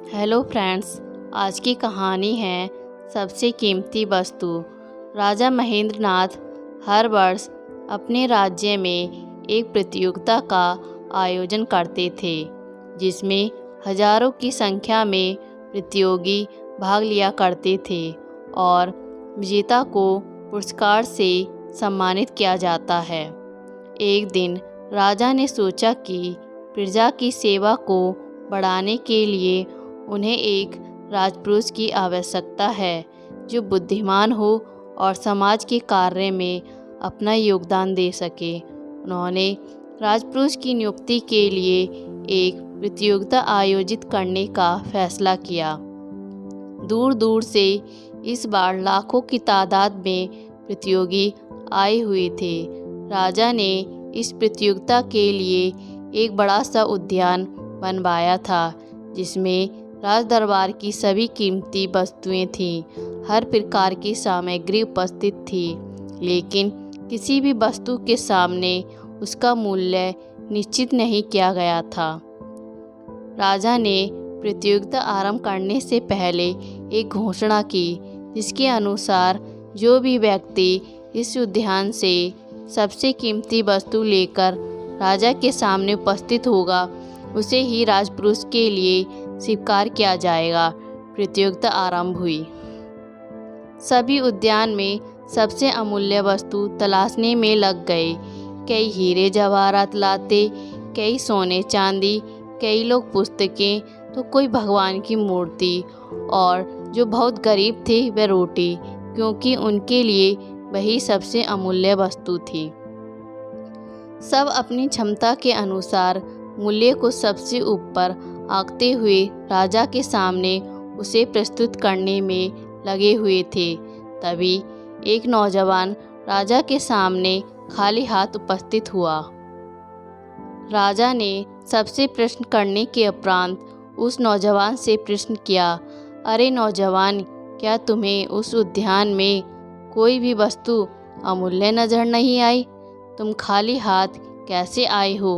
Hello friends, आज की कहानी है सबसे कीमती वस्तु। राजा महेंद्र नाथ हर वर्ष अपने राज्य में एक प्रतियोगिता का आयोजन करते थे, जिसमें हजारों की संख्या में प्रतियोगी भाग लिया करते थे और विजेता को पुरस्कार से सम्मानित किया जाता है। एक दिन राजा ने सोचा कि प्रजा की सेवा को बढ़ाने के लिए उन्हें एक राजपुरुष की आवश्यकता है, जो बुद्धिमान हो और समाज के कार्य में अपना योगदान दे सके। उन्होंने राजपुरुष की नियुक्ति के लिए एक प्रतियोगिता आयोजित करने का फैसला किया। दूर दूर से इस बार लाखों की तादाद में प्रतियोगी आए हुए थे। राजा ने इस प्रतियोगिता के लिए एक बड़ा सा उद्यान बनवाया था, जिसमें राज दरबार की सभी कीमती वस्तुएं थीं। हर प्रकार की सामग्री उपस्थित थी, लेकिन किसी भी वस्तु के सामने उसका मूल्य निश्चित नहीं किया गया था। राजा ने प्रतियोगिता आरंभ करने से पहले एक घोषणा की, जिसके अनुसार जो भी व्यक्ति इस उद्यान से सबसे कीमती वस्तु लेकर राजा के सामने उपस्थित होगा, उसे ही राजपुरुष के लिए स्वीकार किया जाएगा। प्रतियोगिता आरंभ हुई। सभी उद्यान में सबसे अमूल्य वस्तु तलाशने में लग गए। कई हीरे जवाहरात लाते, कई सोने चांदी, कई लोग पुस्तकें, तो कोई भगवान की मूर्ति, और जो बहुत गरीब थे वह रोटी, क्योंकि उनके लिए वही सबसे अमूल्य वस्तु थी। सब अपनी क्षमता के अनुसार मूल्य को सबसे ऊपर आंकते हुए राजा के सामने उसे प्रस्तुत करने में लगे हुए थे। तभी एक नौजवान राजा के सामने खाली हाथ उपस्थित हुआ। राजा ने सबसे प्रश्न करने के उपरांत उस नौजवान से प्रश्न किया, अरे नौजवान, क्या तुम्हें उस उद्यान में कोई भी वस्तु अमूल्य नजर नहीं आई? तुम खाली हाथ कैसे आए हो?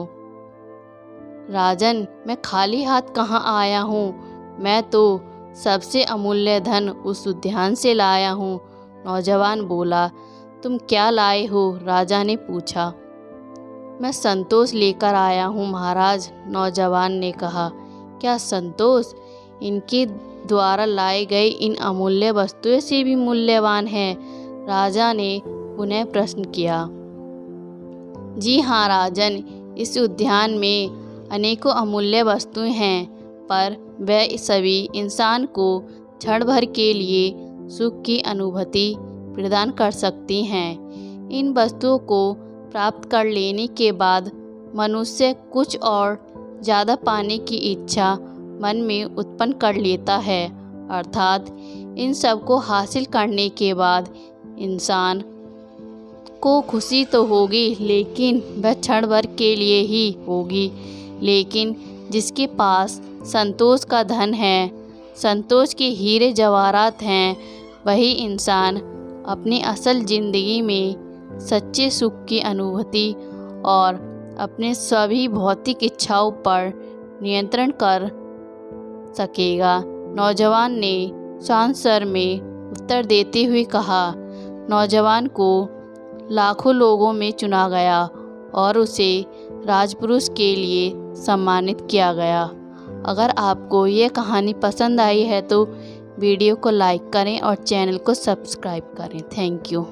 राजन, मैं खाली हाथ कहाँ आया हूँ, मैं तो सबसे अमूल्य धन उस उद्यान से लाया हूँ। नौजवान बोला। तुम क्या लाए हो? राजा ने पूछा। मैं संतोष लेकर आया हूँ महाराज, नौजवान ने कहा। क्या संतोष इनके द्वारा लाए गए इन अमूल्य वस्तुओं से भी मूल्यवान है? राजा ने पुनः प्रश्न किया। जी हाँ राजन, इस उद्यान में अनेकों अमूल्य वस्तुएं हैं, पर वह सभी इंसान को क्षण भर के लिए सुख की अनुभूति प्रदान कर सकती हैं। इन वस्तुओं को प्राप्त कर लेने के बाद मनुष्य कुछ और ज़्यादा पाने की इच्छा मन में उत्पन्न कर लेता है, अर्थात इन सब को हासिल करने के बाद इंसान को खुशी तो होगी, लेकिन वह क्षण भर के लिए ही होगी। लेकिन जिसके पास संतोष का धन है, संतोष के हीरे जवाहरात हैं, वही इंसान अपनी असल ज़िंदगी में सच्चे सुख की अनुभूति और अपने सभी भौतिक इच्छाओं पर नियंत्रण कर सकेगा। नौजवान ने शांत स्वर में उत्तर देते हुए कहा। नौजवान को लाखों लोगों में चुना गया और उसे राजपुरुष के लिए सम्मानित किया गया। अगर आपको ये कहानी पसंद आई है तो वीडियो को लाइक करें और चैनल को सब्सक्राइब करें। Thank you.